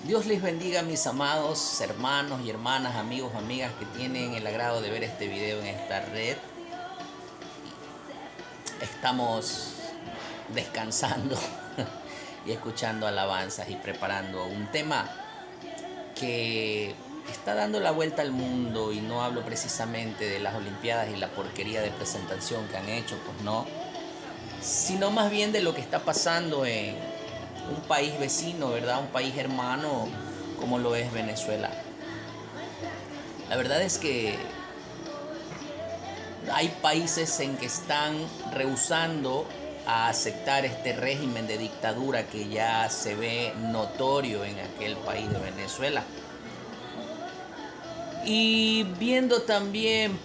Dios les bendiga, mis amados hermanos y hermanas, amigos, amigas que tienen el agrado de ver este video en esta red. Estamos descansando y escuchando alabanzas y preparando un tema que está dando la vuelta al mundo, y no hablo precisamente de las Olimpiadas y la porquería de presentación que han hecho, pues no, sino más bien de lo que está pasando en un país vecino, ¿verdad? Un país hermano como lo es Venezuela. La verdad es que hay países en que están rehusando a aceptar este régimen de dictadura que ya se ve notorio en aquel país de Venezuela. Y viendo también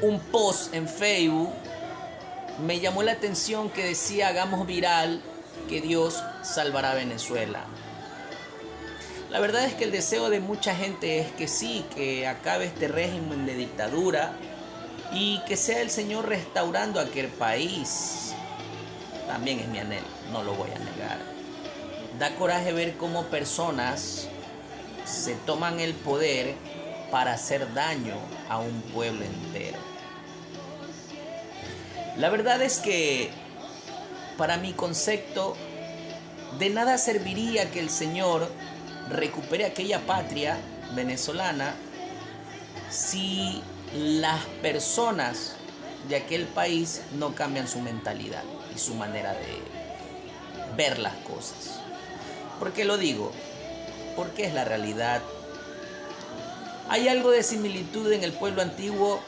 un post en Facebook, me llamó la atención que decía: hagamos viral que Dios salvará a Venezuela. La verdad es que el deseo de mucha gente es que sí, que acabe este régimen de dictadura y que sea el Señor restaurando aquel país. También es mi anhelo, no lo voy a negar. Da coraje ver cómo personas se toman el poder para hacer daño a un pueblo entero. La verdad es que, para mi concepto, de nada serviría que el Señor recupere aquella patria venezolana si las personas de aquel país no cambian su mentalidad y su manera de ver las cosas. ¿Por qué lo digo? Porque es la realidad. Hay algo de similitud en el pueblo antiguo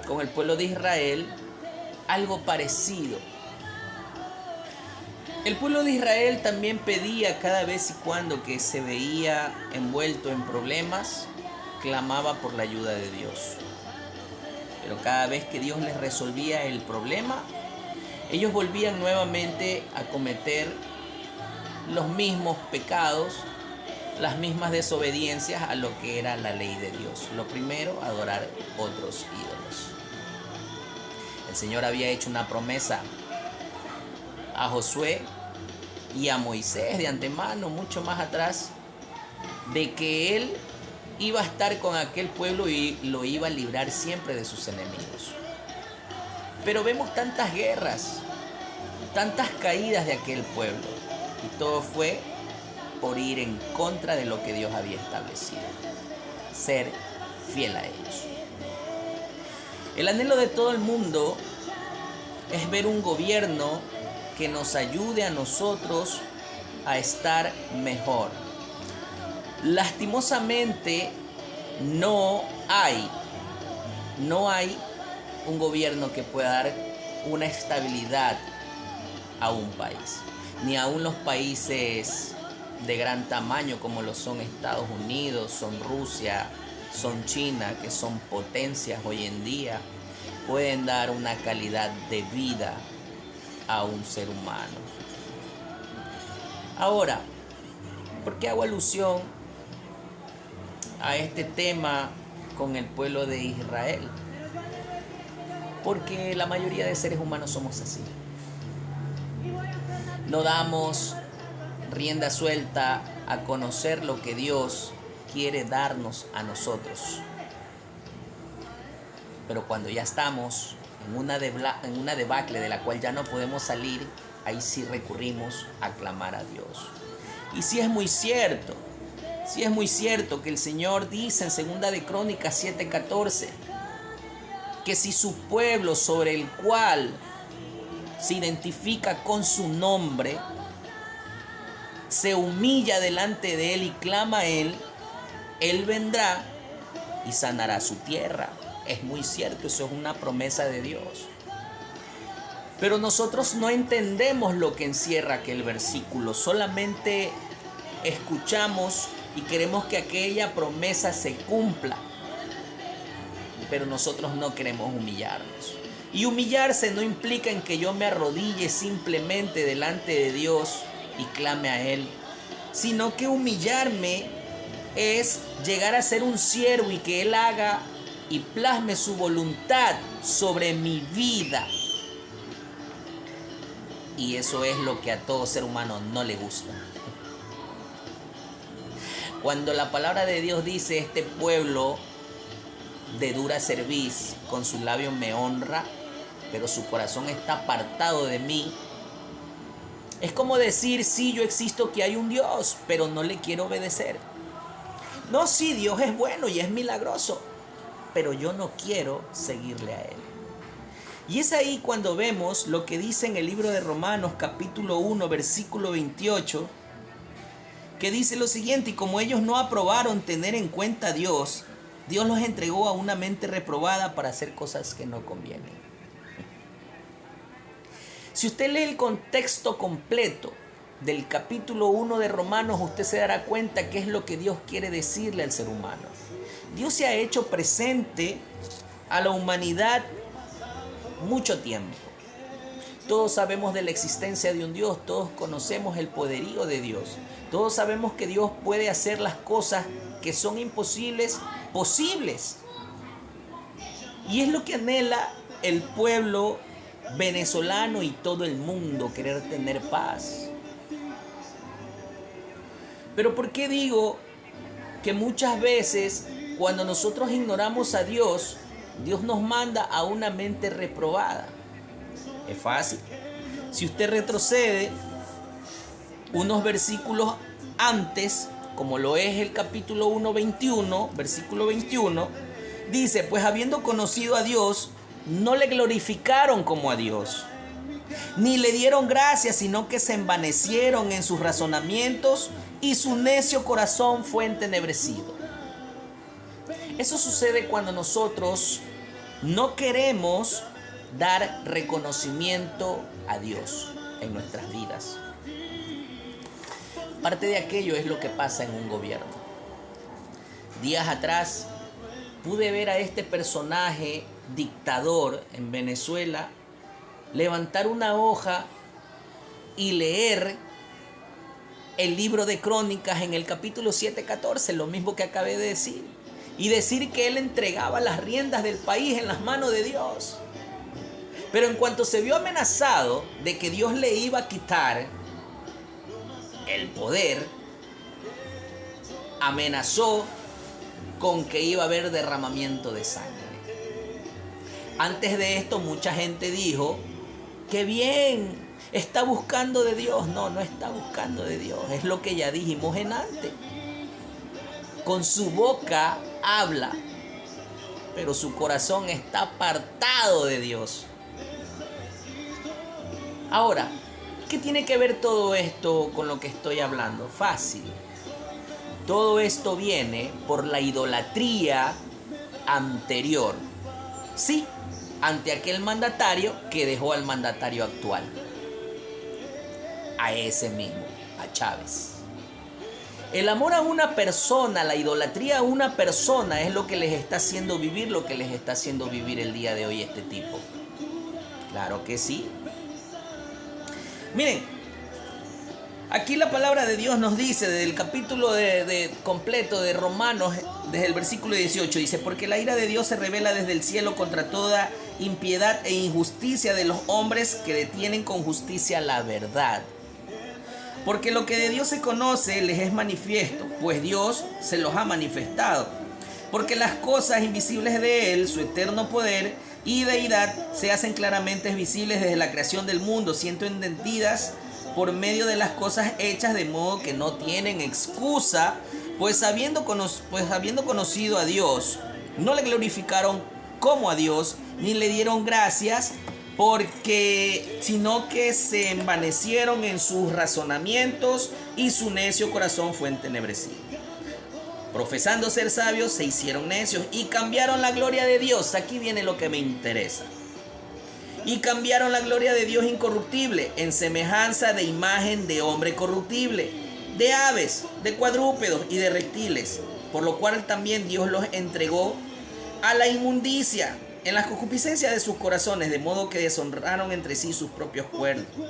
con el pueblo de Israel, algo parecido. El pueblo de Israel también pedía cada vez y cuando que se veía envuelto en problemas, clamaba por la ayuda de Dios. Pero cada vez que Dios les resolvía el problema, ellos volvían nuevamente a cometer los mismos pecados, las mismas desobediencias a lo que era la ley de Dios. Lo primero, adorar otros ídolos. El Señor había hecho una promesa a Josué y a Moisés de antemano, mucho más atrás, de que Él iba a estar con aquel pueblo y lo iba a librar siempre de sus enemigos. Pero vemos tantas guerras, tantas caídas de aquel pueblo, y todo fue por ir en contra de lo que Dios había establecido, ser fiel a ellos. El anhelo de todo el mundo es ver un gobierno que nos ayude a nosotros a estar mejor. Lastimosamente no hay un gobierno que pueda dar una estabilidad a un país, ni aun los países de gran tamaño como lo son Estados Unidos, son Rusia, son China, que son potencias hoy en día, pueden dar una calidad de vida a un ser humano. Ahora, ¿por qué hago alusión a este tema con el pueblo de Israel? Porque la mayoría de seres humanos somos así. No damos rienda suelta a conocer lo que Dios quiere darnos a nosotros. Pero cuando ya estamos en una debacle de la cual ya no podemos salir, ahí sí recurrimos a clamar a Dios. Y sí es muy cierto que el Señor dice en 2 de Crónicas 7:14, que si su pueblo, sobre el cual se identifica con su nombre, se humilla delante de Él y clama a Él, Él vendrá y sanará su tierra. Es muy cierto, eso es una promesa de Dios. Pero nosotros no entendemos lo que encierra aquel versículo, solamente escuchamos y queremos que aquella promesa se cumpla. Pero nosotros no queremos humillarnos. Y humillarse no implica en que yo me arrodille simplemente delante de Dios y clame a Él, sino que humillarme es llegar a ser un siervo y que Él haga y plasme su voluntad sobre mi vida. Y eso es lo que a todo ser humano no le gusta. Cuando la palabra de Dios dice, este pueblo de dura cerviz, con sus labios me honra, pero su corazón está apartado de mí. Es como decir, sí, yo existo, que hay un Dios, pero no le quiero obedecer. No, sí, Dios es bueno y es milagroso, pero yo no quiero seguirle a Él. Y es ahí cuando vemos lo que dice en el libro de Romanos, capítulo 1, versículo 28, que dice lo siguiente: y como ellos no aprobaron tener en cuenta a Dios, Dios los entregó a una mente reprobada para hacer cosas que no convienen. Si usted lee el contexto completo del capítulo 1 de Romanos, usted se dará cuenta qué es lo que Dios quiere decirle al ser humano. Dios se ha hecho presente a la humanidad mucho tiempo. Todos sabemos de la existencia de un Dios, todos conocemos el poderío de Dios, todos sabemos que Dios puede hacer las cosas que son imposibles, posibles. Y es lo que anhela el pueblo venezolano y todo el mundo, querer tener paz. Pero ¿por qué digo que muchas veces cuando nosotros ignoramos a Dios, Dios nos manda a una mente reprobada? Es fácil. Si usted retrocede unos versículos antes, como lo es el capítulo 1, 21, versículo 21, dice, pues habiendo conocido a Dios, no le glorificaron como a Dios, ni le dieron gracias, sino que se envanecieron en sus razonamientos y su necio corazón fue entenebrecido. Eso sucede cuando nosotros no queremos dar reconocimiento a Dios en nuestras vidas. Parte de aquello es lo que pasa en un gobierno. Días atrás pude ver a este personaje dictador en Venezuela levantar una hoja y leer el libro de Crónicas en el capítulo 7:14, lo mismo que acabé de decir, y decir que él entregaba las riendas del país en las manos de Dios. Pero en cuanto se vio amenazado de que Dios le iba a quitar el poder, amenazó con que iba a haber derramamiento de sangre. Antes de esto, mucha gente dijo, ¡qué bien! Está buscando de Dios. No, no está buscando de Dios. Es lo que ya dijimos en antes. Con su boca habla, pero su corazón está apartado de Dios. Ahora, ¿qué tiene que ver todo esto con lo que estoy hablando? Fácil. Todo esto viene por la idolatría anterior. Sí, ante aquel mandatario que dejó al mandatario actual. A ese mismo, a Chávez. El amor a una persona, la idolatría a una persona es lo que les está haciendo vivir, lo que les está haciendo vivir el día de hoy este tipo. Claro que sí. Miren, aquí la palabra de Dios nos dice, desde el capítulo completo de Romanos, desde el versículo 18, dice, porque la ira de Dios se revela desde el cielo contra toda impiedad e injusticia de los hombres que detienen con justicia la verdad. Porque lo que de Dios se conoce les es manifiesto, pues Dios se los ha manifestado. Porque las cosas invisibles de Él, su eterno poder y deidad, se hacen claramente visibles desde la creación del mundo, siendo entendidas por medio de las cosas hechas, de modo que no tienen excusa, pues habiendo conocido a Dios, no le glorificaron como a Dios, ni le dieron gracias, sino que se envanecieron en sus razonamientos y su necio corazón fue entenebrecido. Profesando ser sabios, se hicieron necios y cambiaron la gloria de Dios. Aquí viene lo que me interesa. Y cambiaron la gloria de Dios incorruptible en semejanza de imagen de hombre corruptible, de aves, de cuadrúpedos y de reptiles, por lo cual también Dios los entregó a la inmundicia en las concupiscencias de sus corazones, de modo que deshonraron entre sí sus propios cuerpos,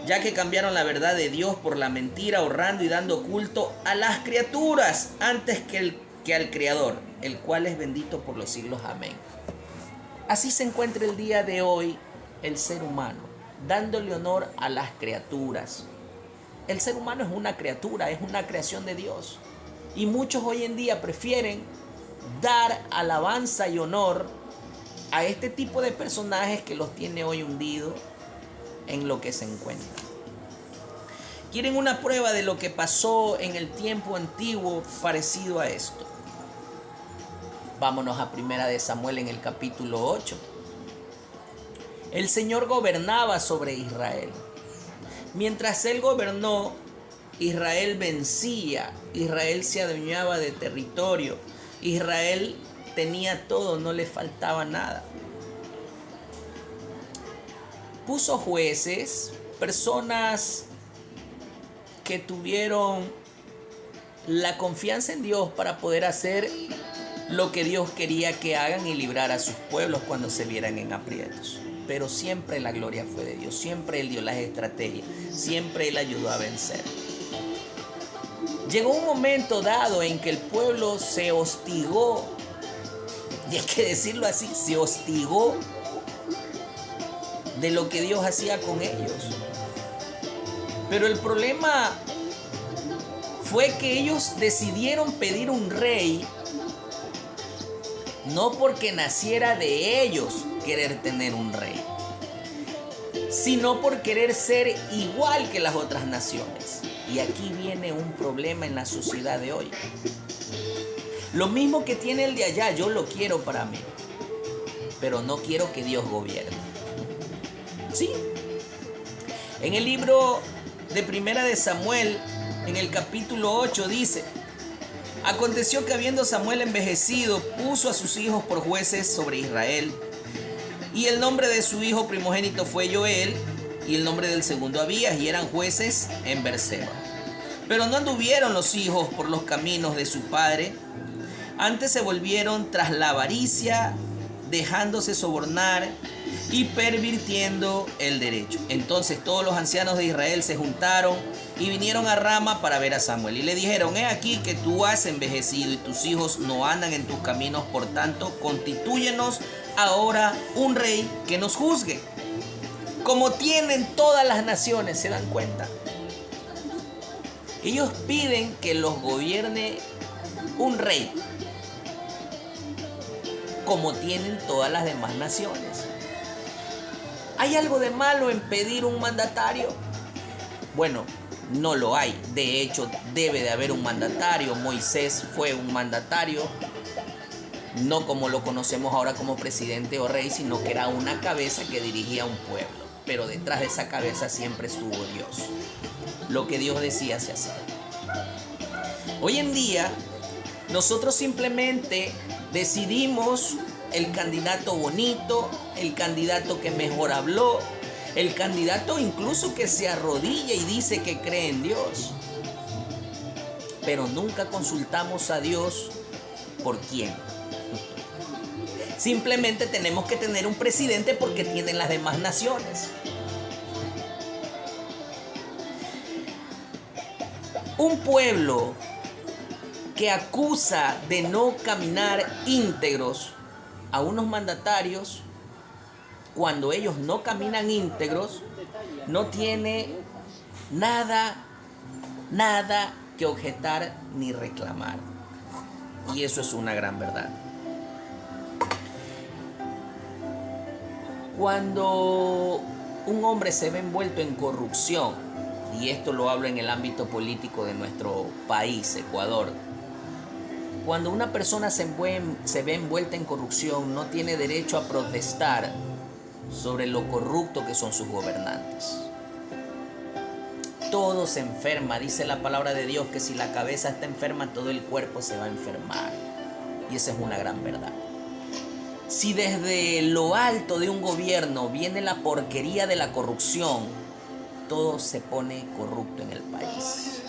ya que cambiaron la verdad de Dios por la mentira, honrando y dando culto a las criaturas antes que al Creador, el cual es bendito por los siglos. Amén. Así se encuentra el día de hoy el ser humano, dándole honor a las criaturas. El ser humano es una criatura, es una creación de Dios. Y muchos hoy en día prefieren dar alabanza y honor a este tipo de personajes que los tiene hoy hundidos en lo que se encuentran. ¿Quieren una prueba de lo que pasó en el tiempo antiguo parecido a esto? Vámonos a Primera de Samuel en el capítulo 8. El Señor gobernaba sobre Israel. Mientras Él gobernó, Israel vencía, Israel se adueñaba de territorio, Israel tenía todo, no le faltaba nada. Puso jueces, personas que tuvieron la confianza en Dios para poder hacer lo que Dios quería que hagan y librar a sus pueblos cuando se vieran en aprietos. Pero siempre la gloria fue de Dios, siempre Él dio las estrategias, siempre Él ayudó a vencer. Llegó un momento dado en que el pueblo se hostigó, y hay que decirlo así, se hostigó de lo que Dios hacía con ellos. Pero el problema fue que ellos decidieron pedir un rey, no porque naciera de ellos querer tener un rey, sino por querer ser igual que las otras naciones. Y aquí viene un problema en la sociedad de hoy. Lo mismo que tiene el de allá, yo lo quiero para mí, pero no quiero que Dios gobierne. Sí. En el libro de Primera de Samuel, en el capítulo 8 dice: aconteció que habiendo Samuel envejecido, puso a sus hijos por jueces sobre Israel. Y el nombre de su hijo primogénito fue Joel, y el nombre del segundo Abías, y eran jueces en Berseba. Pero no anduvieron los hijos por los caminos de su padre, antes se volvieron tras la avaricia, dejándose sobornar y pervirtiendo el derecho. Entonces todos los ancianos de Israel se juntaron y vinieron a Rama para ver a Samuel. Y le dijeron: he aquí que tú has envejecido y tus hijos no andan en tus caminos, por tanto, constitúyenos ahora un rey que nos juzgue, como tienen todas las naciones. ¿Se dan cuenta? Ellos piden que los gobierne un rey, como tienen todas las demás naciones. ¿Hay algo de malo en pedir un mandatario? Bueno, no lo hay. De hecho, debe de haber un mandatario. Moisés fue un mandatario, no como lo conocemos ahora como presidente o rey, sino que era una cabeza que dirigía a un pueblo. Pero detrás de esa cabeza siempre estuvo Dios. Lo que Dios decía se hacía. Hoy en día, nosotros simplemente decidimos el candidato bonito, el candidato que mejor habló, el candidato incluso que se arrodilla y dice que cree en Dios. Pero nunca consultamos a Dios por quién. Simplemente tenemos que tener un presidente porque tienen las demás naciones. Un pueblo que acusa de no caminar íntegros a unos mandatarios, cuando ellos no caminan íntegros, no tiene nada que objetar ni reclamar. Y eso es una gran verdad. Cuando un hombre se ve envuelto en corrupción, y esto lo hablo en el ámbito político de nuestro país, Ecuador, cuando una persona se ve envuelta en corrupción, no tiene derecho a protestar sobre lo corrupto que son sus gobernantes. Todo se enferma, dice la palabra de Dios, que si la cabeza está enferma, todo el cuerpo se va a enfermar. Y esa es una gran verdad. Si desde lo alto de un gobierno viene la porquería de la corrupción, todo se pone corrupto en el país.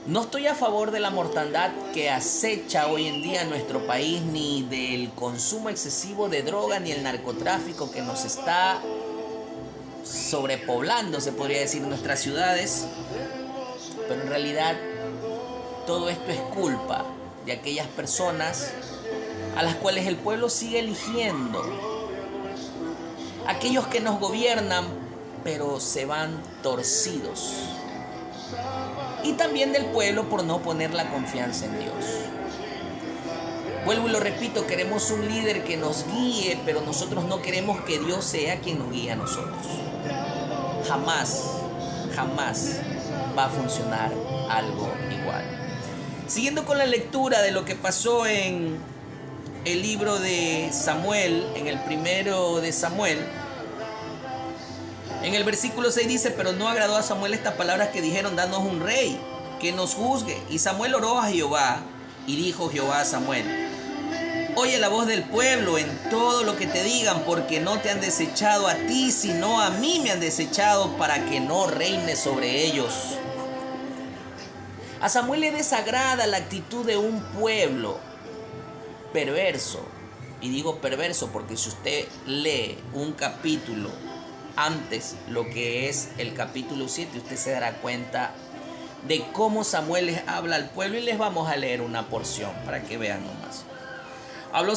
No estoy a favor de la mortandad que acecha hoy en día en nuestro país, ni del consumo excesivo de droga, ni el narcotráfico que nos está sobrepoblando, se podría decir, nuestras ciudades. Pero en realidad todo esto es culpa de aquellas personas a las cuales el pueblo sigue eligiendo. Aquellos que nos gobiernan, pero se van torcidos. y también del pueblo por no poner la confianza en Dios. Vuelvo y lo repito, queremos un líder que nos guíe, pero nosotros no queremos que Dios sea quien nos guíe a nosotros. Jamás va a funcionar algo igual. Siguiendo con la lectura de lo que pasó en el libro de Samuel, en el primero de Samuel, en el versículo 6 dice: pero no agradó a Samuel estas palabras que dijeron: danos un rey que nos juzgue. Y Samuel oró a Jehová, y dijo Jehová a Samuel: oye la voz del pueblo en todo lo que te digan, porque no te han desechado a ti, sino a mí me han desechado, para que no reine sobre ellos. A Samuel le desagrada la actitud de un pueblo perverso. Y digo perverso porque si usted lee un capítulo antes, lo que es el capítulo 7, usted se dará cuenta de cómo Samuel les habla al pueblo, y les vamos a leer una porción para que vean nomás. Habló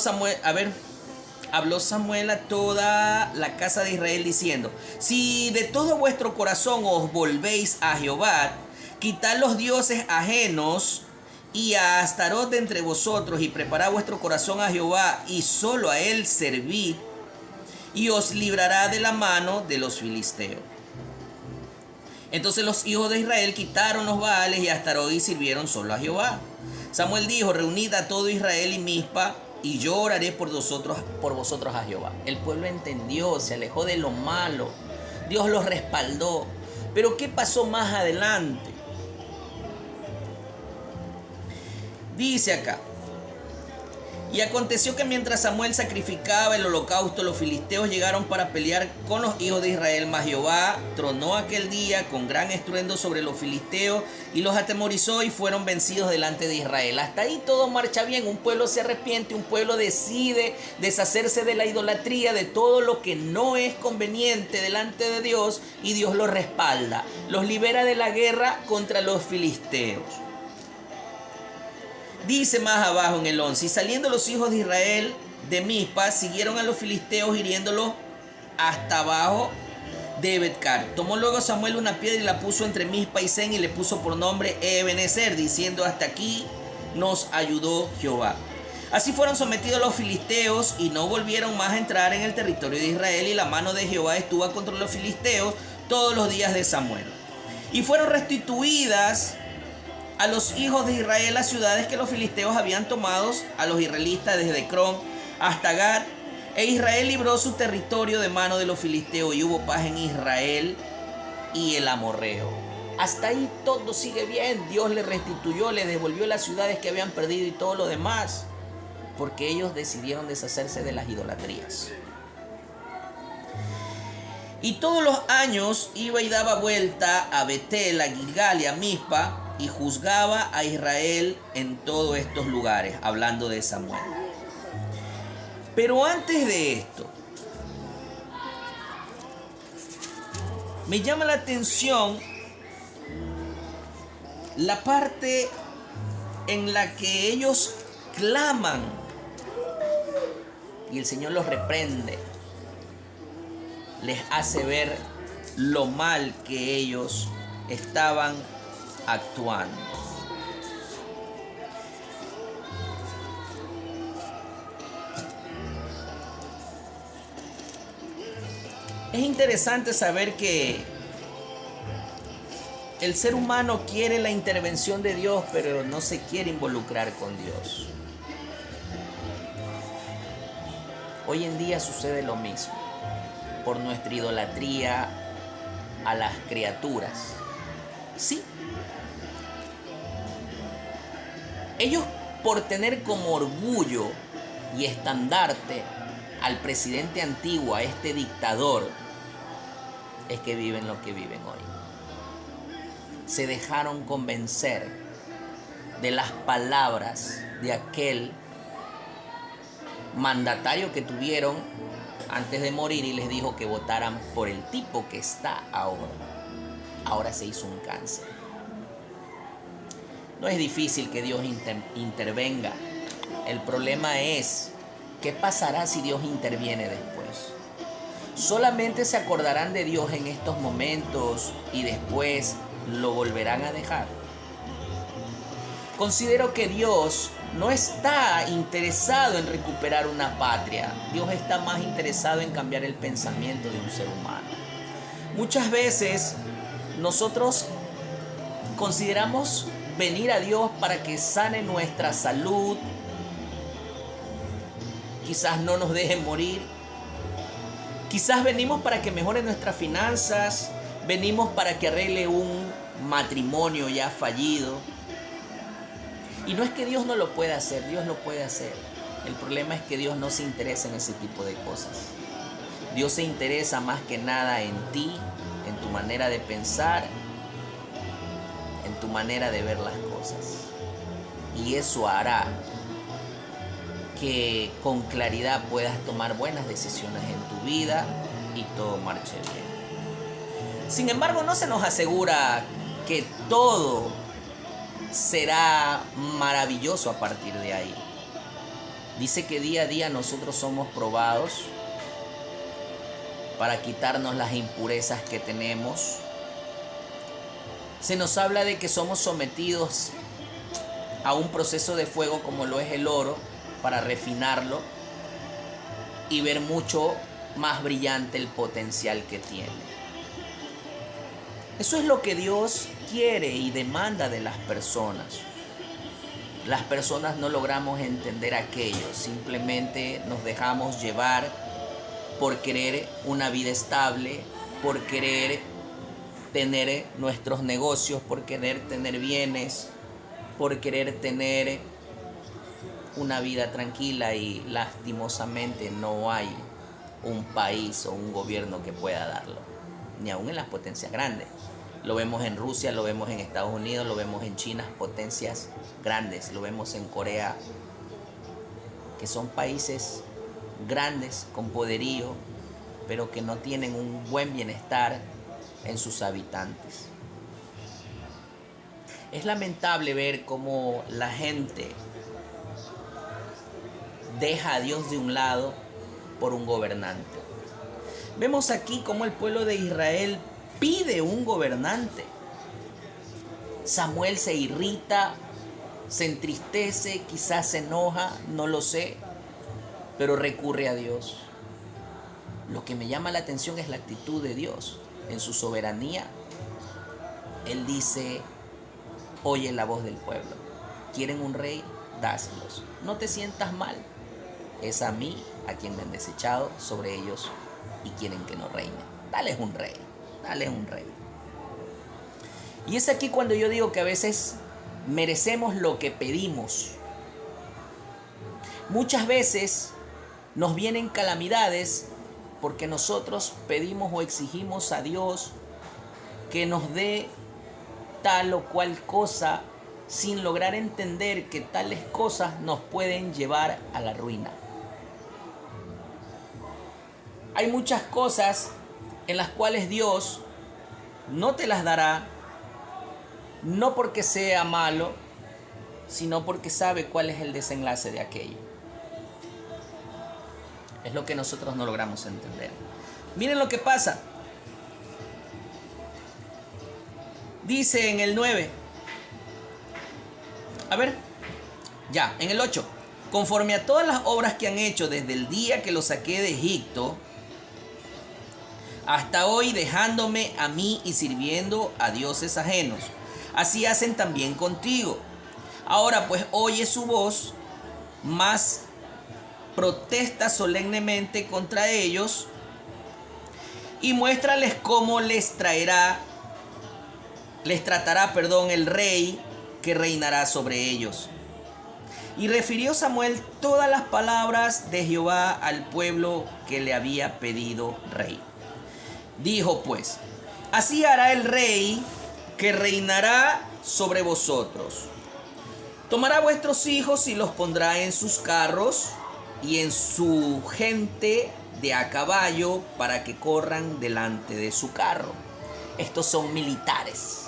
Samuel a toda la casa de Israel diciendo: si de todo vuestro corazón os volvéis a Jehová, quitad los dioses ajenos y a Astarot de entre vosotros, y preparad vuestro corazón a Jehová, y solo a él servid, y os librará de la mano de los filisteos. Entonces los hijos de Israel quitaron los Baales y a Astarot y sirvieron solo a Jehová. Samuel dijo: reunid a todo Israel y Mizpa, y yo oraré por vosotros a Jehová. El pueblo entendió, se alejó de lo malo. Dios los respaldó. Pero ¿qué pasó más adelante? Dice acá: y aconteció que mientras Samuel sacrificaba el holocausto, los filisteos llegaron para pelear con los hijos de Israel. Mas Jehová tronó aquel día con gran estruendo sobre los filisteos y los atemorizó, y fueron vencidos delante de Israel. Hasta ahí todo marcha bien. Un pueblo se arrepiente, un pueblo decide deshacerse de la idolatría, de todo lo que no es conveniente delante de Dios, y Dios los respalda. Los libera de la guerra contra los filisteos. Dice más abajo en el 11: y saliendo los hijos de Israel de Mizpa, siguieron a los filisteos, hiriéndolos hasta abajo de Betcar. Tomó luego Samuel una piedra y la puso entre Mizpa y Sen, y le puso por nombre Ebenezer, diciendo: hasta aquí nos ayudó Jehová. Así fueron sometidos los filisteos, y no volvieron más a entrar en el territorio de Israel, y la mano de Jehová estuvo contra los filisteos todos los días de Samuel. Y fueron restituidas a los hijos de Israel las ciudades que los filisteos habían tomado a los israelitas, desde Ecrón hasta Gat, e Israel libró su territorio de mano de los filisteos, y hubo paz en Israel y el amorreo. Hasta ahí todo sigue bien. Dios le restituyó, le devolvió las ciudades que habían perdido y todo lo demás, porque ellos decidieron deshacerse de las idolatrías. Y todos los años iba y daba vuelta a Betel, a Gilgal y a Mizpa, y juzgaba a Israel en todos estos lugares, hablando de Samuel. Pero antes de esto, me llama la atención la parte en la que ellos claman y el Señor los reprende, les hace ver lo mal que ellos estaban actuando. Es interesante saber que el ser humano quiere la intervención de Dios, pero no se quiere involucrar con Dios. Hoy en día sucede lo mismo, por nuestra idolatría a las criaturas. Sí. Ellos, por tener como orgullo y estandarte al presidente antiguo, a este dictador, es que viven lo que viven hoy. Se dejaron convencer de las palabras de aquel mandatario que tuvieron antes de morir, y les dijo que votaran por el tipo que está ahora. Ahora se hizo un cáncer. No es difícil que Dios intervenga. El problema es, ¿qué pasará si Dios interviene después? Solamente se acordarán de Dios en estos momentos y después lo volverán a dejar. Considero que Dios no está interesado en recuperar una patria. Dios está más interesado en cambiar el pensamiento de un ser humano. Muchas veces nosotros consideramos venir a Dios para que sane nuestra salud, quizás no nos dejen morir, quizás venimos para que mejore nuestras finanzas, venimos para que arregle un matrimonio ya fallido. Y no es que Dios no lo pueda hacer, Dios lo puede hacer. El problema es que Dios no se interesa en ese tipo de cosas. Dios se interesa más que nada en ti, en tu manera de pensar, en tu manera de ver las cosas. Y eso hará que con claridad puedas tomar buenas decisiones en tu vida y todo marche bien. Sin embargo, no se nos asegura que todo será maravilloso a partir de ahí. Dice que día a día nosotros somos probados para quitarnos las impurezas que tenemos. Se nos habla de que somos sometidos a un proceso de fuego como lo es el oro, para refinarlo y ver mucho más brillante el potencial que tiene. Eso es lo que Dios quiere y demanda de las personas. Las personas no logramos entender aquello, simplemente nos dejamos llevar por querer una vida estable, por querer tener nuestros negocios, por querer tener bienes, por querer tener una vida tranquila, y lastimosamente no hay un país o un gobierno que pueda darlo, ni aún en las potencias grandes. Lo vemos en Rusia, lo vemos en Estados Unidos, lo vemos en China, potencias grandes, lo vemos en Corea, que son países grandes con poderío, pero que no tienen un buen bienestar en sus habitantes. Es lamentable ver cómo la gente deja a Dios de un lado por un gobernante. Vemos aquí cómo el pueblo de Israel pide un gobernante. Samuel se irrita, se entristece, quizás se enoja, no lo sé, pero recurre a Dios. Lo que me llama la atención es la actitud de Dios. En su soberanía, Él dice: oye la voz del pueblo. ¿Quieren un rey? Dáselos. No te sientas mal. Es a mí a quien me han desechado sobre ellos y quieren que no reine. Dales un rey. Dales un rey. Y es aquí cuando yo digo que a veces merecemos lo que pedimos. Muchas veces nos vienen calamidades porque nosotros pedimos o exigimos a Dios que nos dé tal o cual cosa, sin lograr entender que tales cosas nos pueden llevar a la ruina. Hay muchas cosas en las cuales Dios no te las dará, no porque sea malo, sino porque sabe cuál es el desenlace de aquello. Es lo que nosotros no logramos entender. Miren lo que pasa. Dice en el 9. A ver. Ya, en el 8. Conforme a todas las obras que han hecho desde el día que los saqué de Egipto hasta hoy, dejándome a mí y sirviendo a dioses ajenos, así hacen también contigo. Ahora pues oye su voz, mas protesta solemnemente contra ellos y muéstrales cómo les tratará, el rey que reinará sobre ellos. Y refirió Samuel todas las palabras de Jehová al pueblo que le había pedido rey. Dijo pues: así hará el rey que reinará sobre vosotros. Tomará vuestros hijos y los pondrá en sus carros y en su gente de a caballo para que corran delante de su carro. Estos son militares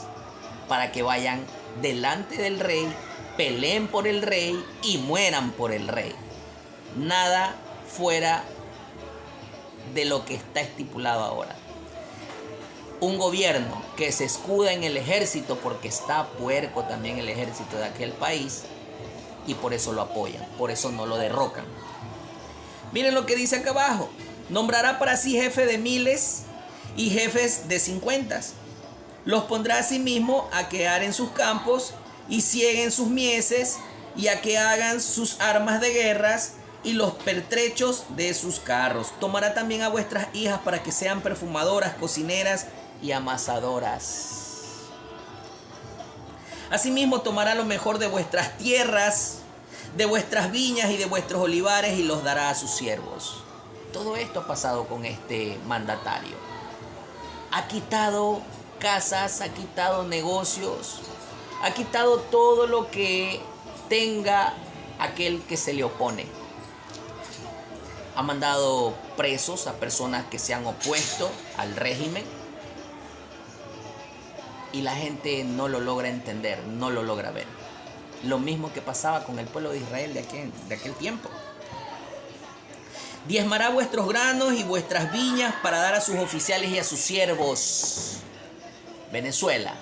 para que vayan delante del rey, peleen por el rey y mueran por el rey. Nada fuera de lo que está estipulado ahora. un gobierno que se escuda en el ejército, porque está puerco también el ejército de aquel país, y por eso lo apoyan, por eso no lo derrocan. Miren lo que dice acá abajo. Nombrará para sí jefe de miles y jefes de 50. Los pondrá a sí mismo a que aren sus campos y cieguen sus mieses, y a que hagan sus armas de guerras y los pertrechos de sus carros. Tomará también a vuestras hijas para que sean perfumadoras, cocineras y amasadoras. Asimismo tomará lo mejor de vuestras tierras, de vuestras viñas y de vuestros olivares, y los dará a sus siervos. Todo esto ha pasado con este mandatario. Ha quitado casas, ha quitado negocios, ha quitado todo lo que tenga aquel que se le opone. Ha mandado presos a personas que se han opuesto al régimen, y la gente no lo logra entender, no lo logra ver. Lo mismo que pasaba con el pueblo de Israel de aquel tiempo. Diezmará vuestros granos y vuestras viñas para dar a sus oficiales y a sus siervos. Venezuela,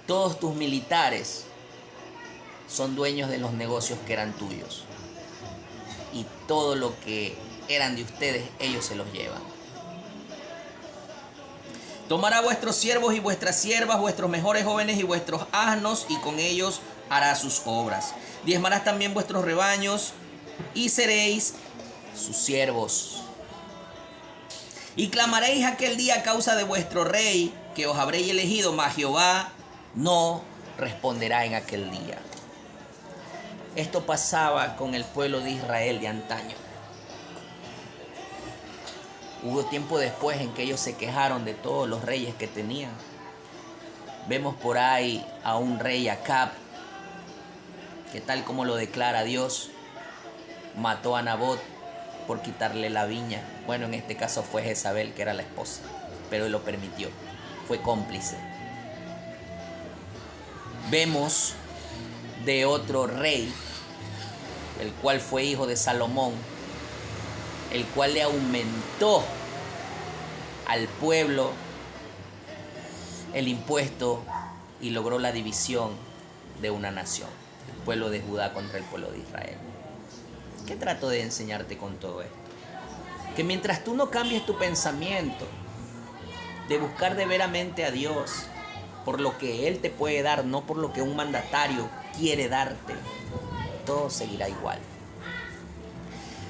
todos tus militares son dueños de los negocios que eran tuyos, y todo lo que eran de ustedes, ellos se los llevan. Tomará vuestros siervos y vuestras siervas, vuestros mejores jóvenes y vuestros asnos, y con ellos hará sus obras. Diezmarás también vuestros rebaños, y seréis sus siervos. Y clamaréis aquel día a causa de vuestro rey, que os habréis elegido, mas Jehová no responderá en aquel día. Esto pasaba con el pueblo de Israel de antaño. Hubo tiempo después en que ellos se quejaron de todos los reyes que tenían. Vemos por ahí a un rey Acab, que tal como lo declara Dios, mató a Nabot por quitarle la viña. Bueno, en este caso fue Jezabel, que era la esposa, pero él lo permitió, fue cómplice. Vemos de otro rey, el cual fue hijo de Salomón, el cual le aumentó al pueblo el impuesto y logró la división de una nación, el pueblo de Judá contra el pueblo de Israel. ¿Qué trato de enseñarte con todo esto? Que mientras tú no cambies tu pensamiento de buscar de veramente a Dios por lo que Él te puede dar, no por lo que un mandatario quiere darte, todo seguirá igual.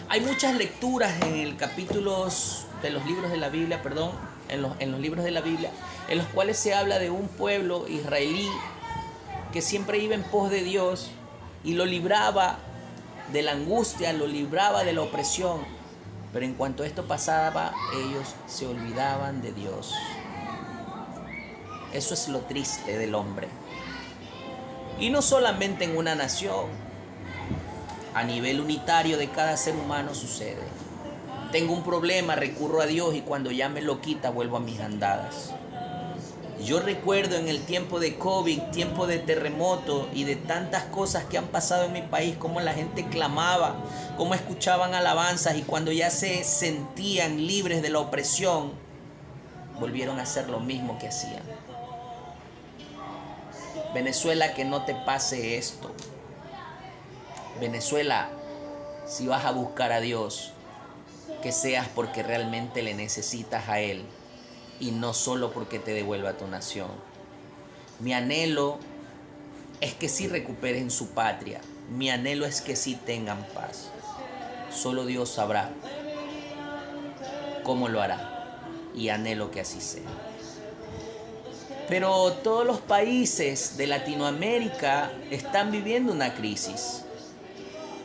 Hay muchas lecturas en el capítulos de los libros de la Biblia, en los libros de la Biblia, en los cuales se habla de un pueblo israelí que siempre iba en pos de Dios y lo libraba de la angustia, lo libraba de la opresión. Pero en cuanto esto pasaba, ellos se olvidaban de Dios. Eso es lo triste del hombre. Y no solamente en una nación, a nivel unitario de cada ser humano sucede. Tengo un problema, recurro a Dios, y cuando ya me lo quita, vuelvo a mis andadas. Yo recuerdo en el tiempo de COVID, tiempo de terremoto y de tantas cosas que han pasado en mi país, cómo la gente clamaba, cómo escuchaban alabanzas, y cuando ya se sentían libres de la opresión, volvieron a hacer lo mismo que hacían. Venezuela, que no te pase esto. Venezuela, si vas a buscar a Dios, que seas porque realmente le necesitas a Él y no solo porque te devuelva tu nación. Mi anhelo es que sí recuperen su patria. Mi anhelo es que sí tengan paz. Solo Dios sabrá cómo lo hará, y anhelo que así sea. Pero todos los países de Latinoamérica están viviendo una crisis.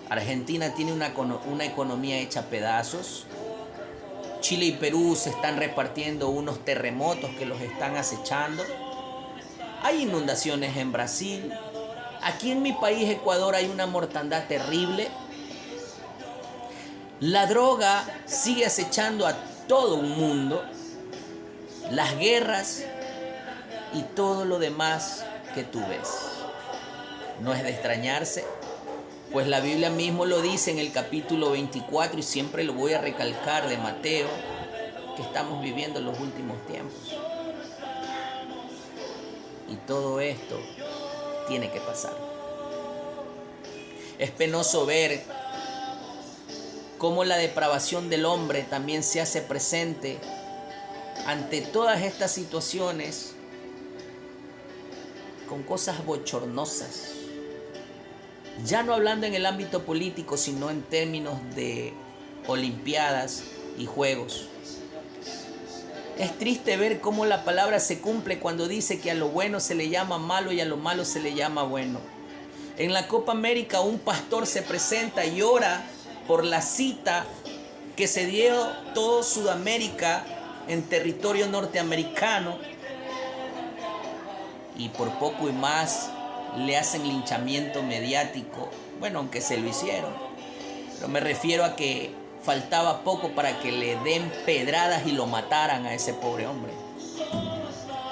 Argentina tiene una economía hecha a pedazos. Chile y Perú se están repartiendo unos terremotos que los están acechando. Hay inundaciones en Brasil. Aquí en mi país, Ecuador, hay una mortandad terrible. La droga sigue acechando a todo un mundo. Las guerras y todo lo demás que tú ves. No es de extrañarse, pues la Biblia mismo lo dice en el capítulo 24, y siempre lo voy a recalcar, de Mateo, que estamos viviendo en los últimos tiempos. Y todo esto tiene que pasar. Es penoso ver cómo la depravación del hombre también se hace presente ante todas estas situaciones con cosas bochornosas. Ya no hablando en el ámbito político, sino en términos de olimpiadas y juegos. Es triste ver cómo la palabra se cumple cuando dice que a lo bueno se le llama malo y a lo malo se le llama bueno. En la Copa América un pastor se presenta y ora por la cita que se dio todo Sudamérica en territorio norteamericano, y por poco y más le hacen linchamiento mediático. Bueno, aunque se lo hicieron, pero me refiero a que faltaba poco para que le den pedradas y lo mataran a ese pobre hombre.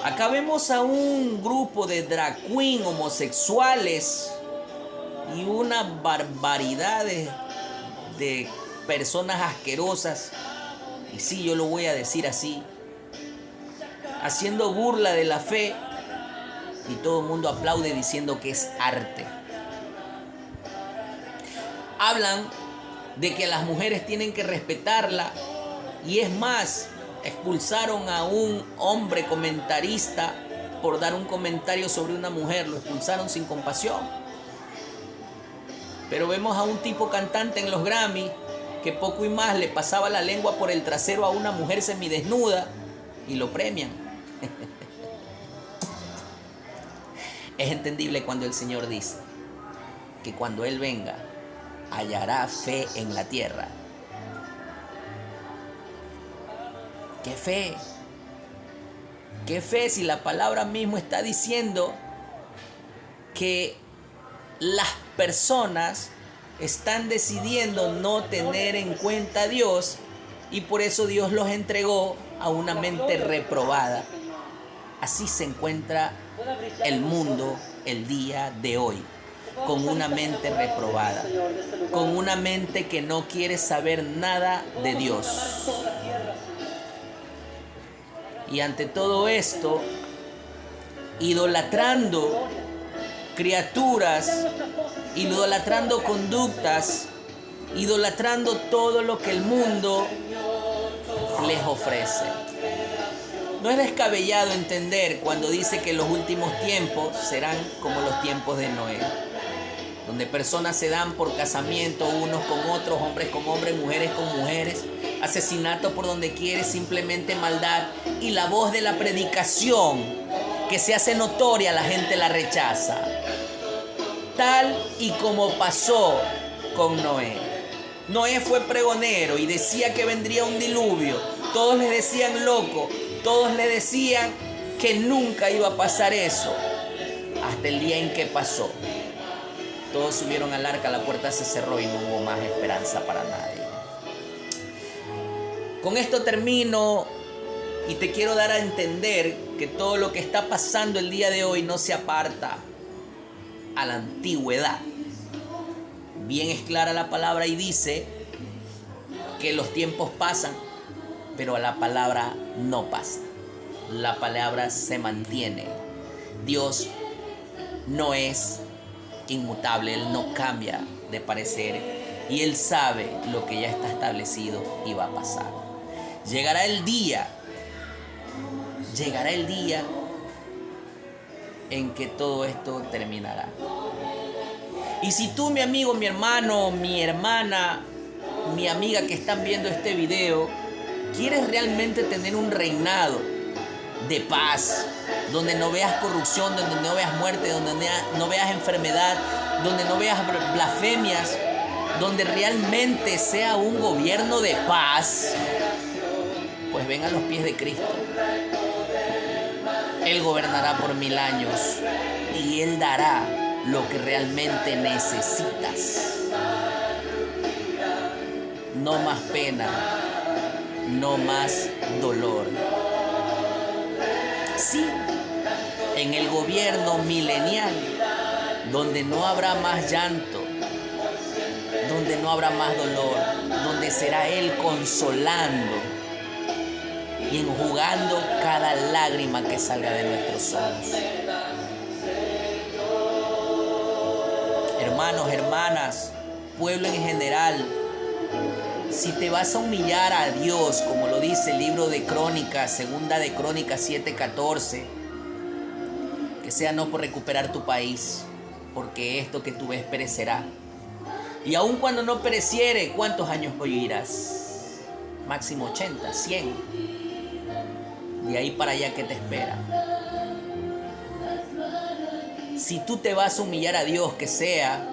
Acá vemos a un grupo de drag queen homosexuales y una barbaridad de personas asquerosas, y sí, yo lo voy a decir así, haciendo burla de la fe, y todo el mundo aplaude diciendo que es arte. Hablan de que las mujeres tienen que respetarla, y es más, expulsaron a un hombre comentarista por dar un comentario sobre una mujer, lo expulsaron sin compasión. Pero vemos a un tipo cantante en los Grammy que poco y más le pasaba la lengua por el trasero a una mujer semidesnuda y lo premian. Es entendible cuando el Señor dice que cuando Él venga hallará fe en la tierra. ¿Qué fe? ¿Qué fe si la palabra mismo está diciendo que las personas están decidiendo no tener en cuenta a Dios, y por eso Dios los entregó a una mente reprobada? Así se encuentra el mundo el día de hoy, con una mente reprobada, con una mente que no quiere saber nada de Dios. Y ante todo esto, idolatrando criaturas, idolatrando conductas, idolatrando todo lo que el mundo les ofrece. No es descabellado entender cuando dice que los últimos tiempos serán como los tiempos de Noé, donde personas se dan por casamiento unos con otros, hombres con hombres, mujeres con mujeres, asesinato por donde quiere, simplemente maldad, y la voz de la predicación que se hace notoria, la gente la rechaza, tal y como pasó con Noé. Noé fue pregonero y decía que vendría un diluvio. Todos le decían loco, todos le decían que nunca iba a pasar eso, hasta el día en que pasó. Todos subieron al arca, la puerta se cerró y no hubo más esperanza para nadie. Con esto termino y te quiero dar a entender que todo lo que está pasando el día de hoy no se aparta a la antigüedad. Bien es clara la palabra y dice que los tiempos pasan, pero la palabra no pasa. La palabra se mantiene. Dios no es inmutable, Él no cambia de parecer y Él sabe lo que ya está establecido y va a pasar. Llegará el día en que todo esto terminará. Y si tú, mi amigo, mi hermano, mi hermana, mi amiga que están viendo este video, quieres realmente tener un reinado de paz, donde no veas corrupción, donde no veas muerte, donde no veas enfermedad, donde no veas blasfemias, donde realmente sea un gobierno de paz, pues ven a los pies de Cristo. Él gobernará por 1000 años y Él dará lo que realmente necesitas. No más pena, no más dolor. Sí, en el gobierno milenial, donde no habrá más llanto, donde no habrá más dolor, donde será Él consolando y enjugando cada lágrima que salga de nuestros ojos. Hermanos, hermanas, pueblo en general, si te vas a humillar a Dios, como lo dice el libro de Crónicas, segunda de Crónicas 7:14, que sea no por recuperar tu país, porque esto que tú ves perecerá. Y aun cuando no pereciere, ¿cuántos años vivirás? Máximo 80, 100. De ahí para allá, ¿qué te espera? Si tú te vas a humillar a Dios, que sea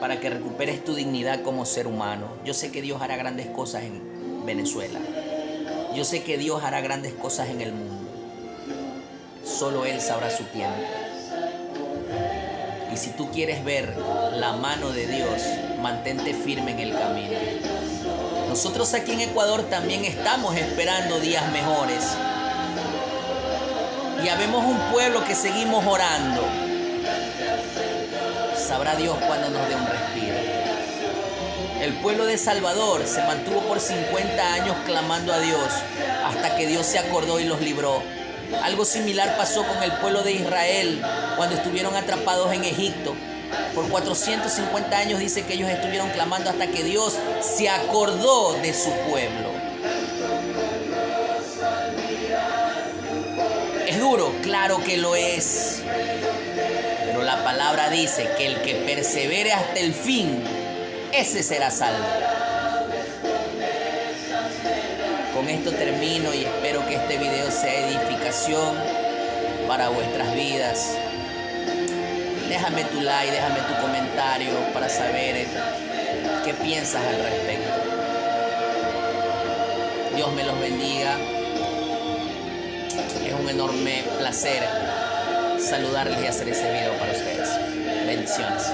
para que recuperes tu dignidad como ser humano. Yo sé que Dios hará grandes cosas en Venezuela. Yo sé que Dios hará grandes cosas en el mundo. Solo Él sabrá su tiempo. Y si tú quieres ver la mano de Dios, mantente firme en el camino. Nosotros aquí en Ecuador también estamos esperando días mejores. Y habemos un pueblo que seguimos orando. Sabrá Dios cuándo nos dé un respiro. El pueblo de Salvador se mantuvo por 50 años clamando a Dios hasta que Dios se acordó y los libró. Algo similar pasó con el pueblo de Israel cuando estuvieron atrapados en Egipto. Por 450 años dice que ellos estuvieron clamando hasta que Dios se acordó de su pueblo. ¿Es duro? Claro que lo es. Pero la palabra dice que el que persevere hasta el fin, ese será salvo. Con esto termino y espero que este video sea edificación para vuestras vidas. Déjame tu like, déjame tu comentario para saber qué piensas al respecto. Dios me los bendiga. Es un enorme placer saludarles y hacer este video para ustedes. Bendiciones.